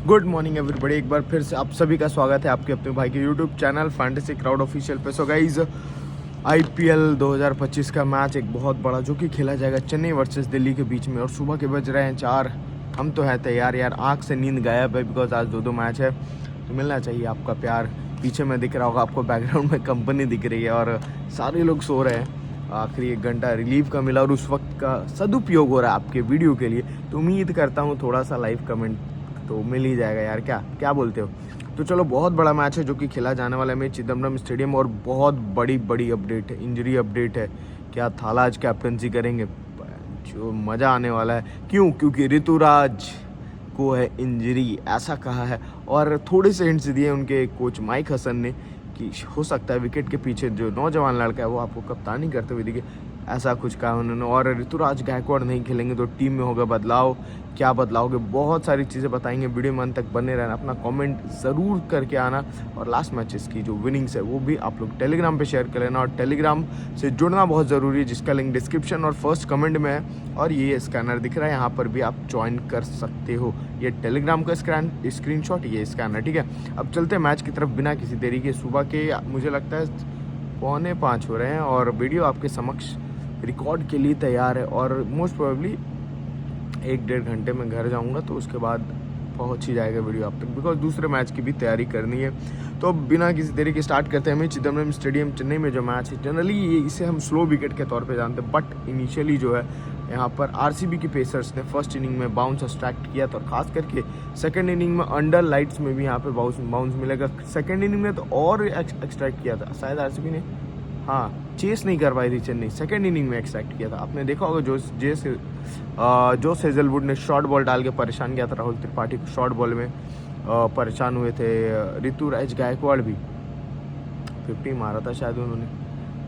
Good morning everybody, एक बार फिर से आप सभी का स्वागत है आपके अपने भाई के YouTube channel fantasy crowd official पे। सो गाइज, आईपीएल 2025 का मैच एक बहुत बड़ा जो कि खेला जाएगा चेन्नई वर्सेस दिल्ली के बीच में, और सुबह के बज रहे हैं 4। हम तो हैं तैयार यार, आँख से नींद गायब है बिकॉज आज दो मैच है, तो मिलना चाहिए आपका प्यार। पीछे में दिख रहा होगा आपको, बैकग्राउंड में कंपनी दिख रही है और सारे लोग सो रहे हैं। आखिरी 1 घंटा रिलीव का मिला और उस वक्त का सदुपयोग हो रहा है आपके वीडियो के लिए, तो उम्मीद करता हूँ थोड़ा सा लाइव कमेंट तो मिल ही जाएगा यार। क्या बोलते हो? तो चलो, बहुत बड़ा मैच है जो कि खेला जाने वाला है चिदम्बरम स्टेडियम, और बहुत बड़ी अपडेट है, इंजरी अपडेट है। क्या थाला आज कैप्टनसी करेंगे? जो मज़ा आने वाला है। क्योंकि ऋतुराज को है इंजरी, ऐसा कहा है, और थोड़े से हिंट्स दिए उनके कोच माइक हसन ने कि हो सकता है विकेट के पीछे जो नौजवान लड़का है वो आपको कप्तानी करते हुए दिखे, ऐसा कुछ कहा उन्होंने। और ऋतुराज गायकवाड़ नहीं खेलेंगे तो टीम में होगा बदलाव। क्या बदलाव होगे, बहुत सारी चीज़ें बताएंगे। वीडियो में अंत तक बने रहना, अपना कमेंट ज़रूर करके आना, और लास्ट मैचेस की जो विनिंग्स है वो भी आप लोग टेलीग्राम पे शेयर कर लेना, और टेलीग्राम से जुड़ना बहुत ज़रूरी है, जिसका लिंक डिस्क्रिप्शन और फर्स्ट कमेंट में है। और ये स्कैनर दिख रहा है यहाँ पर भी आप ज्वाइन कर सकते हो, ये टेलीग्राम का स्क्रीनशॉट, ये स्कैनर, ठीक है। अब चलते हैं मैच की तरफ बिना किसी देरी के। सुबह के मुझे लगता है 4:45 हो रहे हैं, और वीडियो आपके समक्ष रिकॉर्ड के लिए तैयार है, और मोस्ट प्रोबेबली 1-1.5 घंटे में घर जाऊंगा, तो उसके बाद पहुंच ही जाएगा वीडियो आप तक, बिकॉज दूसरे मैच की भी तैयारी करनी है। तो अब बिना किसी देरी के स्टार्ट करते हैं। चिदम्बरम स्टेडियम चेन्नई में जो मैच है, जनरली इसे हम स्लो विकेट के तौर पे जानते हैं, बट इनिशियली जो है यहाँ पर आरसीबी की पेसर्स ने फर्स्ट इनिंग में बाउंस एक्सट्रैक्ट किया था, और खास करके सेकंड इनिंग में अंडर लाइट्स में भी यहाँ पे बाउंस मिलेगा। सेकंड इनिंग में तो और एक्सट्रैक्ट किया था शायद आरसीबी ने, हाँ, चेस नहीं कर पाई थी चेन्नई, सेकंड इनिंग में एक्सट्रैक्ट किया था। आपने देखा होगा जोस हेजलवुड ने शॉर्ट बॉल डाल के परेशान किया था राहुल त्रिपाठी को, शॉर्ट बॉल में परेशान हुए थे। ऋतुराज गायकवाड़ भी 50 मारा था शायद उन्होंने,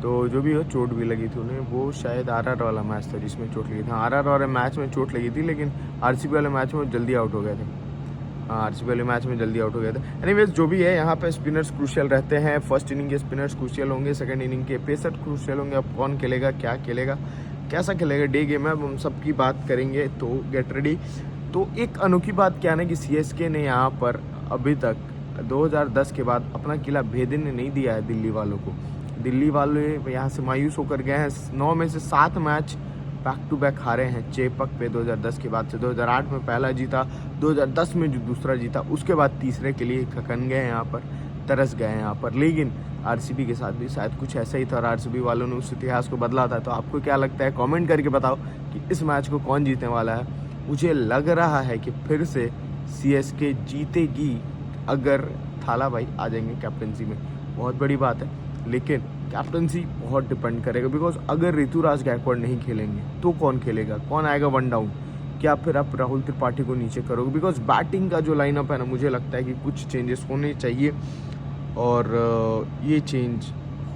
तो जो भी हो, चोट भी लगी थी उन्हें। वो शायद आरआर वाला मैच था जिसमें चोट लगी थी, आरआर वाले मैच में चोट लगी थी, लेकिन आरसीबी वाले मैच में जल्दी आउट हो गए थे। हाँ, आरसीबी वाले मैच में जल्दी आउट हो गए थे। एनीवेज, जो भी है, यहाँ पे स्पिनर्स क्रूशियल रहते हैं। फर्स्ट इनिंग के स्पिनर्स क्रूशियल होंगे, सेकंड इनिंग के पेसर क्रूशियल होंगे। अब कौन खेलेगा, क्या खेलेगा, कैसा खेलेगा, डे गेम है, अब हम सबकी बात करेंगे, तो गेट रेडी। तो एक अनोखी बात क्या है कि सीएसके ने यहाँ पर अभी तक 2010 के बाद अपना किला भेदने नहीं दिया है दिल्ली वालों को। दिल्ली वाले यहाँ से मायूस होकर गए हैं। 9 में से 7 मैच बैक टू बैक हारे हैं चेपक पे 2010 के बाद से। 2008 में पहला जीता, 2010 में जो दूसरा जीता, उसके बाद तीसरे के लिए खकन गए यहाँ पर, तरस गए यहाँ पर। लेकिन आरसीबी के साथ भी शायद कुछ ऐसा ही था, और आरसीबी वालों ने उस इतिहास को बदला था। तो आपको क्या लगता है, कमेंट करके बताओ कि इस मैच को कौन जीतने वाला है। मुझे लग रहा है कि फिर से सीएसके जीतेगी, अगर थाला भाई आ जाएंगे कैप्टनसी में, बहुत बड़ी बात है। लेकिन कैप्टनसी बहुत डिपेंड करेगा, बिकॉज अगर ऋतुराज गायकवाड़ नहीं खेलेंगे तो कौन खेलेगा, कौन आएगा 1 डाउन? क्या फिर आप राहुल त्रिपाठी को नीचे करोगे? बिकॉज बैटिंग का जो लाइनअप है ना, मुझे लगता है कि कुछ चेंजेस होने चाहिए, और ये चेंज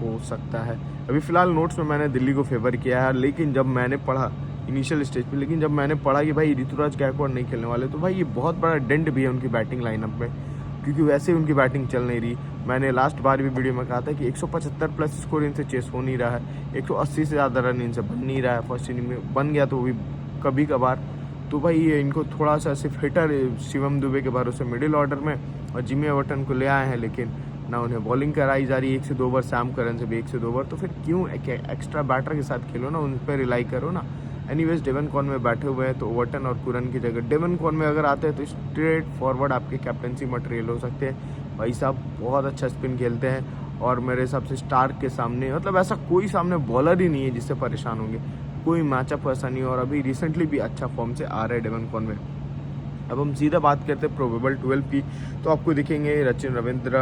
हो सकता है। अभी फ़िलहाल नोट्स में मैंने दिल्ली को फेवर किया है, लेकिन जब मैंने पढ़ा इनिशियल स्टेज पे, लेकिन जब मैंने पढ़ा कि भाई ऋतुराज गायकवाड़ नहीं खेलने वाले, तो भाई ये बहुत बड़ा डेंट भी है उनकी बैटिंग लाइनअप में, क्योंकि वैसे उनकी बैटिंग चल नहीं रही। मैंने लास्ट बार भी वीडियो में कहा था कि 175 प्लस स्कोर इनसे चेस हो नहीं रहा है, 180 से ज़्यादा रन इनसे बन नहीं रहा है। फर्स्ट इनिंग में बन गया तो वो भी कभी कभार। तो भाई ये इनको थोड़ा सा सिर्फ हिटर शिवम दुबे के भरोसे मिडिल ऑर्डर में, और जिमी एवर्टन को ले आए हैं, लेकिन ना उन्हें बॉलिंग कराई जा रही है 1 से 2 बार, सैम करन से भी 1 से 2 बार। तो फिर क्यों एक्स्ट्रा बैटर के साथ खेलो ना, उन पर रिलाई करो ना। एनीवेज, डेवन कॉनवे बैठे हुए हैं, तो ओवर्टन और कुरन की जगह डेवन कॉनवे अगर आते हैं तो स्ट्रेट फॉरवर्ड आपके कैप्टनसी मटेरियल हो सकते हैं। भाई साहब बहुत अच्छा स्पिन खेलते हैं, और मेरे हिसाब से स्टार्क के सामने, मतलब ऐसा कोई सामने बॉलर ही नहीं है जिससे परेशान होंगे, कोई मैचअप ऐसा नहीं है। और अभी रिसेंटली भी अच्छा फॉर्म से आ रहा है डेवन कॉनवे। अब हम सीधा बात करते हैं प्रोबेबल 12 की, तो आपको दिखेंगे रचिन रविंद्र,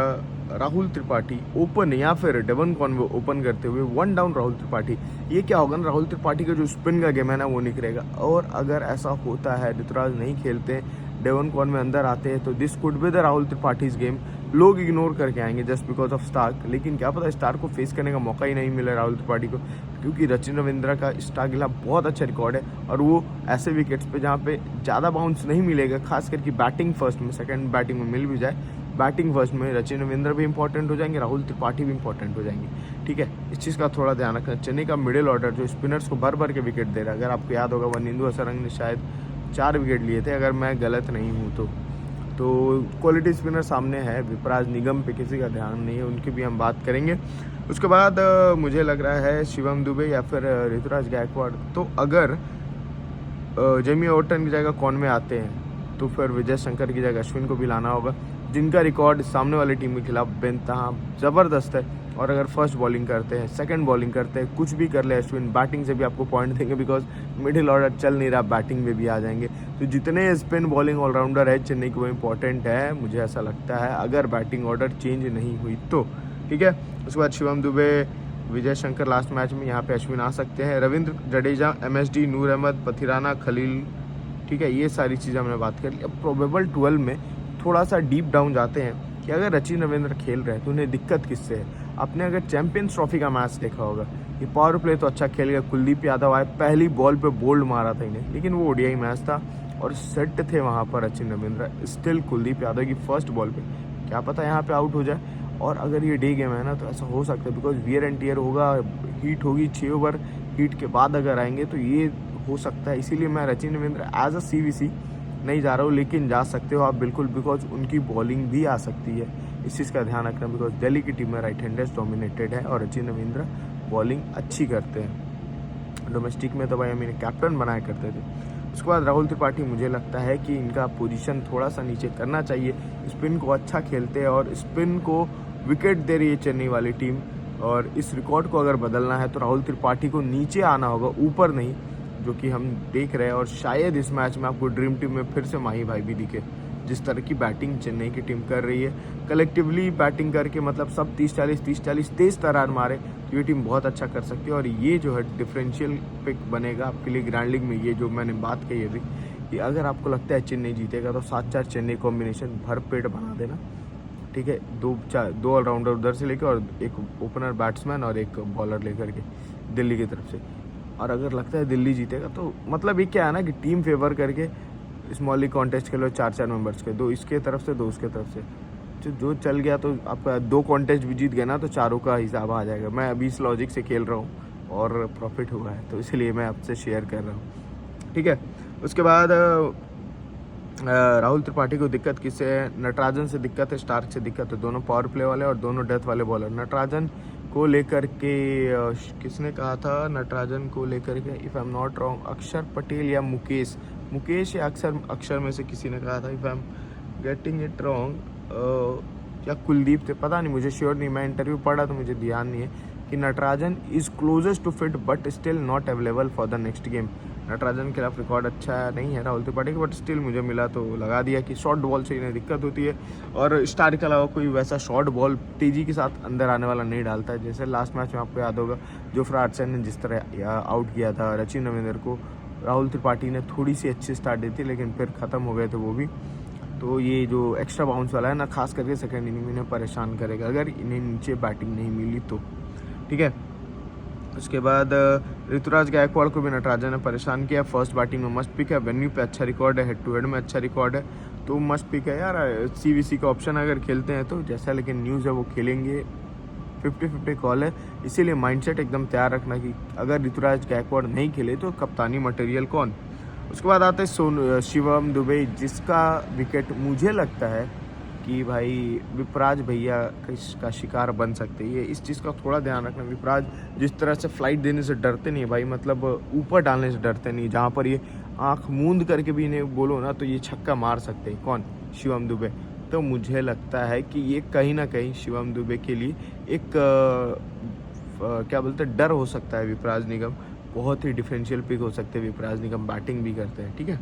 राहुल त्रिपाठी ओपन, या फिर डेवन कॉनवे ओपन करते हुए 1 डाउन राहुल त्रिपाठी। ये क्या होगा ना, राहुल त्रिपाठी का जो स्पिन का गेम है ना वो निकलेगा, और अगर ऐसा होता है ऋतुराज नहीं खेलते, डेवन कॉनवे अंदर आते हैं, तो this could be the Rahul Tripathi's game. लोग इग्नोर करके आएंगे जस्ट बिकॉज ऑफ स्टार्क, लेकिन क्या पता स्टार्क को फेस करने का मौका ही नहीं मिला राहुल त्रिपाठी को, क्योंकि रचिन रविंद्रा का स्टार्क गिला बहुत अच्छा रिकॉर्ड है, और वो ऐसे विकेट्स पे जहाँ पे ज़्यादा बाउंस नहीं मिलेगा, खास करके बैटिंग फर्स्ट में, सेकंड बैटिंग में मिल भी जाए, बैटिंग फर्स्ट में रचिन रविंद्र भी इंपॉर्टेंट हो जाएंगे, राहुल त्रिपाठी भी इंपॉर्टेंट हो जाएंगे। ठीक है, इस चीज़ का थोड़ा ध्यान रखना। चेन्नई का मिडिल ऑर्डर जो स्पिनर्स को भर भर के विकेट दे रहा है, अगर आपको याद होगा वनिंदु हसरंग ने शायद 4 विकेट लिए थे, अगर मैं गलत नहीं हूँ तो। तो क्वालिटी स्पिनर सामने है, विपराज निगम पे किसी का ध्यान नहीं है, उनकी भी हम बात करेंगे। उसके बाद मुझे लग रहा है शिवम दुबे या फिर ऋतुराज गायकवाड़। तो अगर जेमी ओवर्टन की जगह कौन में आते हैं तो फिर विजय शंकर की जगह अश्विन को भी लाना होगा, जिनका रिकॉर्ड सामने वाली टीम के खिलाफ बेनतहा ज़बरदस्त है। और अगर फर्स्ट बॉलिंग करते हैं, सेकंड बॉलिंग करते हैं, कुछ भी कर ले अश्विन, बैटिंग से भी आपको पॉइंट देंगे बिकॉज मिडिल ऑर्डर चल नहीं रहा, बैटिंग में भी आ जाएंगे। तो जितने स्पिन बॉलिंग ऑलराउंडर है चेन्नई को वो इंपॉर्टेंट है, मुझे ऐसा लगता है, अगर बैटिंग ऑर्डर चेंज नहीं हुई तो। ठीक है, उसके बाद शिवम दुबे, विजय शंकर लास्ट मैच में, यहाँ पे अश्विन आ सकते हैं, रविंद्र जडेजा, MSD, नूर अहमद, पथिराना, खलील। ठीक है, ये सारी चीज़ें हमने बात कर ली। अब प्रोबेबल 12 में थोड़ा सा डीप डाउन जाते हैं कि अगर सचिन रविंद्र खेल रहे हैं तो उन्हें दिक्कत किससे है। आपने अगर चैंपियंस ट्रॉफी का मैच देखा होगा, ये पावर प्ले तो अच्छा खेल गया, कुलदीप यादव आए, पहली बॉल पे बोल्ड मारा था इन्हें, लेकिन वो ODI मैच था और सेट थे वहाँ पर सचिन रविंद्र। स्टिल कुलदीप यादव की फर्स्ट बॉल पे क्या पता यहाँ पे आउट हो जाए। और अगर ये डे गेम है ना तो ऐसा हो सकता है, बिकॉज वियर एंड टियर होगा, हीट होगी, 6 ओवर हीट के बाद अगर आएंगे तो ये हो सकता है। इसीलिए मैं Sachin Ravindra as a CVC नहीं जा रहा हूँ, लेकिन जा सकते हो आप बिल्कुल, बिकॉज उनकी बॉलिंग भी आ सकती है, इस चीज़ का ध्यान रखना। बिकॉज दिल्ली की टीम में राइट हैंडर्स डोमिनेटेड है और सचिन रविंद्र बॉलिंग अच्छी करते हैं। डोमेस्टिक में तो भाई हम इन्हें कैप्टन बनाया करते थे। उसके बाद राहुल त्रिपाठी, मुझे लगता है कि इनका पोजीशन थोड़ा सा नीचे करना चाहिए। स्पिन को अच्छा खेलते हैं और स्पिन को विकेट दे रही है चेन्नई वाली टीम, और इस रिकॉर्ड को अगर बदलना है तो राहुल त्रिपाठी को नीचे आना होगा, ऊपर नहीं, जो कि हम देख रहे हैं। और शायद इस मैच में आपको ड्रीम टीम में फिर से माही भाई भी दिखे, जिस तरह की बैटिंग चेन्नई की टीम कर रही है। कलेक्टिवली बैटिंग करके मतलब सब 30-40 तेज तरार मारे तो ये टीम बहुत अच्छा कर सकती है। और ये जो है डिफरेंशियल पिक बनेगा आपके लिए ग्रैंड लीग में। ये जो मैंने बात कही अभी कि अगर आपको लगता है चेन्नई जीतेगा तो 7-4 चेन्नई कॉम्बिनेशन भर पेट बना देना। ठीक है, दो ऑलराउंडर उधर से लेकर और एक ओपनर बैट्समैन और एक बॉलर लेकर के दिल्ली की तरफ से। और अगर लगता है दिल्ली जीतेगा तो मतलब ये क्या है ना कि टीम फेवर करके स्मॉल लीग कॉन्टेस्ट के लिए 4-4 मेंबर्स के, 2 इसके तरफ से 2 उसके तरफ से, जो चल गया तो आपका 2 कॉन्टेस्ट भी जीत गया ना तो चारों का हिसाब आ जाएगा। मैं अभी इस लॉजिक से खेल रहा हूँ और प्रॉफिट हुआ है, तो इसलिए मैं आपसे शेयर कर रहा हूँ। ठीक है, उसके बाद राहुल त्रिपाठी को दिक्कत किससे है? नटराजन से दिक्कत है, स्टार्क से दिक्कत है, दोनों पावर प्ले वाले और दोनों डेथ वाले बॉलर। नटराजन को लेकर के किसने कहा था, नटराजन को लेकर के if I am not wrong अक्षर पटेल या मुकेश या अक्षर में से किसी ने कहा था, if I am getting it wrong, या कुलदीप थे, पता नहीं, मुझे श्योर नहीं, मैं इंटरव्यू पढ़ा तो मुझे ध्यान नहीं है कि Natarajan is closest to fit but still not available for the next game. Natarajan के खिलाफ रिकॉर्ड अच्छा नहीं है राहुल त्रिपाठी का, बट स्टिल मुझे मिला तो लगा दिया कि शॉर्ट बॉल से इन्हें दिक्कत होती है और स्टार के अलावा कोई वैसा शॉर्ट बॉल तेज़ी के साथ अंदर आने वाला नहीं डालता है। जैसे लास्ट मैच में आपको याद होगा जोफ्रा आर्चर ने जिस तरह आउट किया था सचिन रविंद्र को, राहुल त्रिपाठी ने थोड़ी सी अच्छी स्टार्ट दी थी लेकिन फिर ख़त्म हो गए थे वो भी। तो ये जो एक्स्ट्रा बाउंस वाला है ना, खास करके सेकेंड इनिंग में इन्हें परेशान करेगा अगर इन्हें नीचे बैटिंग नहीं मिली तो। ठीक है, उसके बाद ऋतुराज गायकवाड़ को भी नटराजन ने परेशान किया। फर्स्ट बैटिंग में मस्ट पिक है, वेन्यू पे अच्छा रिकॉर्ड है, हेड टू हेड में अच्छा रिकॉर्ड है, तो मस्ट पिक है यार। CVC का ऑप्शन अगर खेलते हैं तो जैसा, लेकिन न्यूज़ है वो खेलेंगे, 50-50 कॉल है, इसीलिए माइंडसेट एकदम तैयार रखना कि अगर ऋतुराज गायकवाड़ नहीं खेले तो कप्तानी मटेरियल कौन। उसके बाद आते हैं शिवम दुबे, जिसका विकेट मुझे लगता है कि भाई विपराज भैया का शिकार बन सकते हैं। ये इस चीज़ का थोड़ा ध्यान रखना, विपराज जिस तरह से फ्लाइट देने से डरते नहीं भाई, मतलब ऊपर डालने से डरते नहीं, जहाँ पर ये आंख मूंद करके भी इन्हें बोलो ना तो ये छक्का मार सकते हैं। कौन? शिवम दुबे। तो मुझे लगता है कि ये कहीं ना कहीं शिवम दुबे के लिए एक क्या बोलते हैं, डर हो सकता है। विपराज निगम बहुत ही डिफरेंशियल पिक हो सकते हैं, विपराज निगम बैटिंग भी करते हैं। ठीक है,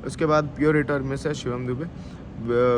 उसके बाद प्योर हिटर में से शिवम दुबे,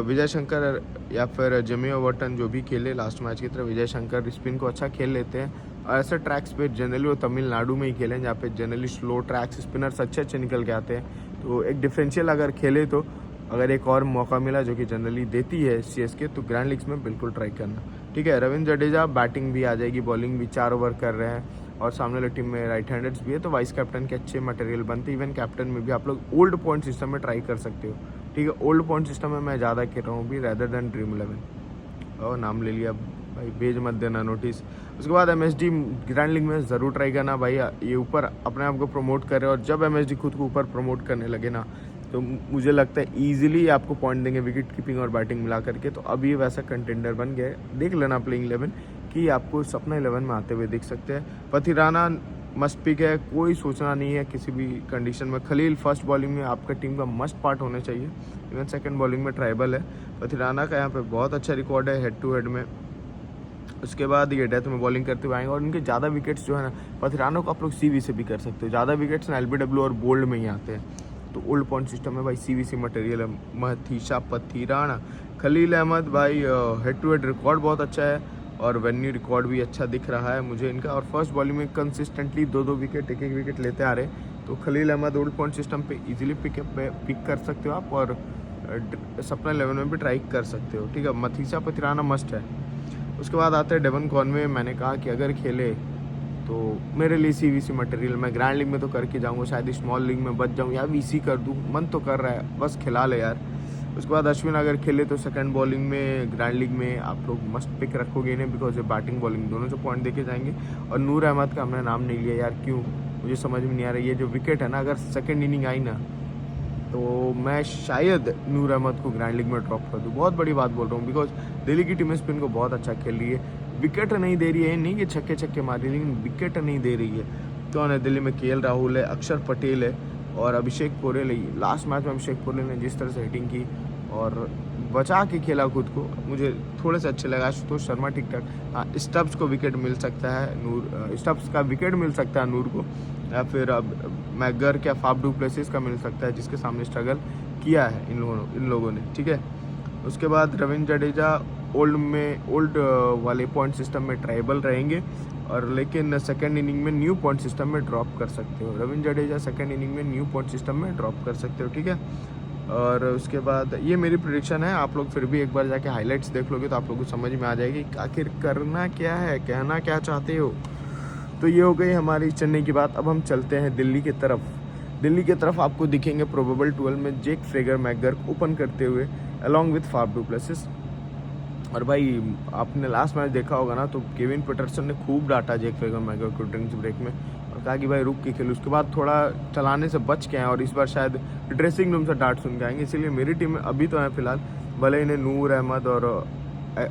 विजय शंकर या फिर जेमी ओवर्टन जो भी खेले लास्ट मैच की तरह। विजय शंकर स्पिन को अच्छा खेल लेते हैं और ऐसे ट्रैक्स पे जनरली वो तमिलनाडु में ही खेले हैं जहाँ पे जनरली स्लो ट्रैक्स स्पिनर्स अच्छे निकल के आते हैं। तो एक डिफरेंशियल अगर खेले तो अगर एक और मौका मिला जो कि जनरली देती है CSK, तो ग्रैंड लीग्स में बिल्कुल ट्राई करना। ठीक है, रविंद्र जडेजा बैटिंग भी आ जाएगी, बॉलिंग भी, 4 ओवर कर रहे हैं और सामने वाली टीम में राइट हैंडर्स भी है, तो वाइस कैप्टन के अच्छे मटेरियल बनते हैं। इवन कैप्टन में भी आप लोग ओल्ड पॉइंट सिस्टम में ट्राई कर सकते हो। ठीक है, ओल्ड पॉइंट सिस्टम में मैं ज़्यादा खेल रहा हूँ अभी रेदर देन ड्रीम 11। और नाम ले लिया भाई, भेज मत देना नोटिस। उसके बाद MSD ग्रैंड लीग में ज़रूर ट्राई करना भाई, ये ऊपर अपने आप को प्रमोट करे और जब MSD खुद को ऊपर प्रमोट करने लगे ना तो मुझे लगता है ईजिली आपको पॉइंट देंगे विकेट कीपिंग और बैटिंग मिला करके। तो अब ये वैसा कंटेंडर बन गया है। देख लेना प्लेइंग 11 कि आपको सपना 11 में आते हुए दिख सकते हैं। पथिराना मस्ट पिक है, कोई सोचना नहीं है किसी भी कंडीशन में। खलील फर्स्ट बॉलिंग में आपका टीम का मस्ट पार्ट होने चाहिए। इवन सेकंड बॉलिंग में ट्राइबल है। पथिराना का यहाँ पे बहुत अच्छा रिकॉर्ड है हेड टू हेड में। उसके बाद ये डेथ में बॉलिंग करते हुए आएंगे और इनके ज़्यादा विकेट्स जो है ना, पथिराना को आप लोग सीवी से भी कर सकते हो। ज़्यादा विकेट्स ना एलबीडब्ल्यू और बोल्ड में ही आते हैं। तो ओल्ड पॉइंट सिस्टम में भाई सीवीसी मटेरियल है। मथीशा पथिराना, खलील अहमद भाई हेड टू हेड रिकॉर्ड बहुत अच्छा है और वेन्यू रिकॉर्ड भी अच्छा दिख रहा है मुझे इनका। और फर्स्ट बॉलिंग में कंसिस्टेंटली 2-2 विकेट, एक विकेट लेते आ रहे। तो Khalil Ahmed old point system पे इजीली पिक कर सकते हो आप और सपना 11 में भी ट्राई कर सकते हो। ठीक है, मथीशा पथिराना मस्ट है। उसके बाद आता है डेवन कॉनवे। मैंने कहा कि अगर खेले तो मेरे लिए सीवीसी मटेरियल, मैं ग्रैंड लीग में तो करके जाऊंगा, शायद स्मॉल लीग में बच जाऊँ या वीसी कर दूँ, मन तो कर रहा है, बस खिला ले यार। उसके बाद अश्विन अगर खेले तो सेकंड बॉलिंग में ग्रैंड लीग में आप लोग मस्ट पिक रखोगे इन्हें, बिकॉज ये बैटिंग बॉलिंग दोनों से पॉइंट देके जाएंगे। और नूर अहमद का हमने नाम नहीं लिया यार, क्यों मुझे समझ में नहीं आ रहा। ये जो विकेट है ना, अगर सेकेंड इनिंग आई ना तो मैं शायद नूर अहमद को ग्रैंड लीग में ड्रॉप कर दूँ। बहुत बड़ी बात बोल रहा हूँ, बिकॉज दिल्ली की टीम स्पिन को बहुत अच्छा खेल रही है। विकेट नहीं दे रही है, नहीं कि छक्के मार रही है, लेकिन विकेट नहीं दे रही है। कौन है दिल्ली में? केएल राहुल है, अक्षर पटेल है और अभिषेक पोरेल है। लास्ट मैच में अभिषेक पोरेल ने जिस तरह से हिटिंग की और बचा के खेला खुद को, मुझे थोड़े से अच्छे लगा। आशुतोष शर्मा ठीक ठाक। हाँ, स्टब्स को विकेट मिल सकता है, नूर स्टब्स का विकेट मिल सकता है नूर को, या फिर अब मैगर क्या फाफ डू प्लेसिस का मिल सकता है, जिसके सामने स्ट्रगल किया है इन लोगों ने। ठीक है, उसके बाद रविंद्र जडेजा ओल्ड वाले पॉइंट सिस्टम में ट्राइबल रहेंगे और लेकिन सेकंड इनिंग में न्यू पॉइंट सिस्टम में ड्रॉप कर सकते हो। रविंद्र जडेजा सेकंड इनिंग में न्यू पॉइंट सिस्टम में ड्रॉप कर सकते हो। ठीक है, और उसके बाद ये मेरी प्रेडिक्शन है। आप लोग फिर भी एक बार जाके हाइलाइट्स देख लोगे तो आप लोगों को समझ में आ जाएगी आखिर करना क्या है, कहना क्या चाहते हो। तो ये हो गई हमारी चेन्नई की बात। अब हम चलते हैं दिल्ली की तरफ। दिल्ली की तरफ आपको दिखेंगे प्रोबेबल 12 में जेक फ्रेगर मैगर ओपन करते हुए along with Faf du Plessis. और भाई आपने लास्ट मैच देखा होगा ना, तो केविन पीटरसन ने खूब डांटा जेक फ्रेगर मैगर को ड्रिंक्स ब्रेक में और कहा कि भाई रुक के खेल। उसके बाद थोड़ा चलाने से बच के आए और इस बार शायद ड्रेसिंग रूम से डांट सुन के आएंगे। इसीलिए मेरी टीम में अभी तो है फिलहाल, भले इन्हें नूर अहमद और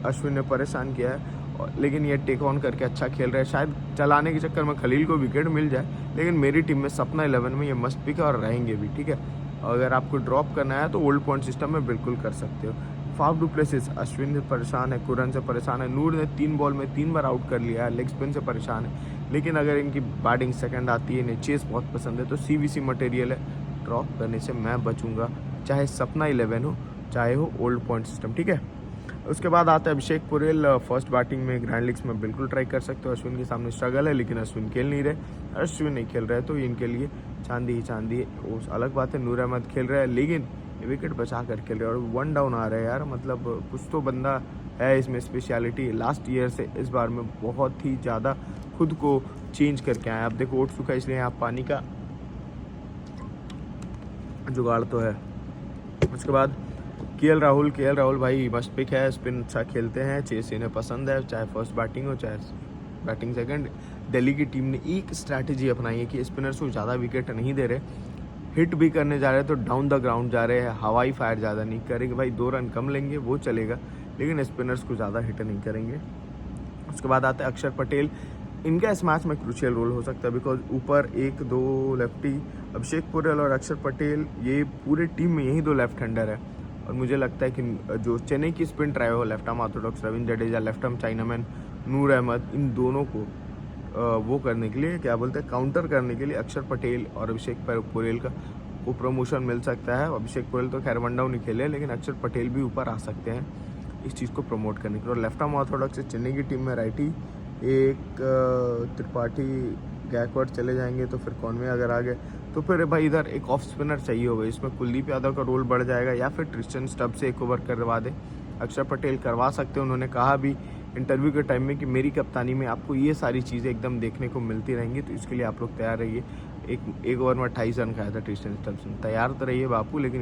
अश्विन ने परेशान किया है, लेकिन ये टेक ऑन करके अच्छा खेल रहे हैं। शायद चलाने के चक्कर में खलील को विकेट मिल जाए, लेकिन मेरी टीम में सपना 11 में ये मस्ट पिक और रहेंगे भी। ठीक है, अगर आपको ड्रॉप करना है तो ओल्ड पॉइंट सिस्टम में बिल्कुल कर सकते हो। फाफ डू प्लेसिस अश्विन से परेशान है, कुरन से परेशान है, नूर ने 3 बॉल में 3 बार आउट कर लिया है, लेग स्पिन से परेशान है। लेकिन अगर इनकी बैटिंग सेकंड आती है, इन्हें चेस बहुत पसंद है, तो सीवीसी मटेरियल है, ड्रॉप करने से मैं बचूंगा, चाहे सपना 11 हो चाहे हो ओल्ड पॉइंट सिस्टम। ठीक है, उसके बाद आता है अभिषेक पोरेल। फर्स्ट बैटिंग में ग्रैंड लीग्स में बिल्कुल ट्राई कर सकते हो। अश्विन के सामने स्ट्रगल है, लेकिन अश्विन खेल नहीं रहे, अश्विन नहीं खेल रहे तो इनके लिए चांदी ही चांदी है। वो अलग बात है, नूर अहमद खेल रहा है लेकिन विकेट बचा कर खेल रहे हैं और 1 डाउन आ रहा है यार। मतलब कुछ तो बंदा है इसमें स्पेशलिटी। लास्ट ईयर से इस बार में बहुत ही ज़्यादा खुद को चेंज करके आए। आप देखो ओट सूखा, इसलिए आप पानी का जुगाड़ तो है। उसके बाद केएल राहुल भाई मस्ट पिक है, स्पिन अच्छा खेलते हैं, चेस इन्हें पसंद है, चाहे फर्स्ट बैटिंग हो चाहे बैटिंग सेकंड। दिल्ली की टीम ने एक स्ट्रैटेजी अपनाई है कि स्पिनर्स को ज़्यादा विकेट नहीं दे रहे, हिट भी करने जा रहे हैं तो डाउन द ग्राउंड जा रहे हैं, हवाई फायर ज़्यादा नहीं करेंगे। भाई 2 रन कम लेंगे वो चलेगा, लेकिन स्पिनर्स को ज़्यादा हिट नहीं करेंगे। उसके बाद आता है अक्षर पटेल। इनका इस मैच में क्रूशियल रोल हो सकता है, बिकॉज ऊपर 1-2 लेफ्टी अभिषेक पोरेल और अक्षर पटेल, ये पूरे टीम में यही 2 लेफ्ट हैंडर है। और मुझे लगता है कि जो चेन्नई की स्पिन ट्राई हो, left arm orthodox Ravindra Jadeja, left arm chinaman Noor Ahmad, इन दोनों को वो करने के लिए क्या बोलते हैं, काउंटर करने के लिए अक्षर पटेल और अभिषेक पोरेल का को प्रमोशन मिल सकता है। अभिषेक पोरेल तो खैर 1 डाउन नहीं खेले, लेकिन अक्षर पटेल भी ऊपर आ सकते हैं इस चीज़ को प्रमोट करने के लिए। और लेफ्ट आर्म ऑर्थोडॉक्स चेन्नई की टीम में राइटी एक त्रिपाठी गैकवर्ड चले जाएंगे, तो फिर कॉनवे अगर आ गए तो फिर भाई इधर एक ऑफ स्पिनर चाहिए होगा। इसमें कुलदीप यादव का रोल बढ़ जाएगा या फिर ट्रिस्टन स्टब से एक ओवर करवा दे। अक्षर पटेल करवा सकते हैं, उन्होंने कहा भी इंटरव्यू के टाइम में कि मेरी कप्तानी में आपको ये सारी चीज़ें एकदम देखने को मिलती रहेंगी, तो इसके लिए आप लोग तैयार रहिए। एक ओवर में 28 रन खाया था ट्रिस्टन स्टब्स ने, तैयार तो रहिए बापू, लेकिन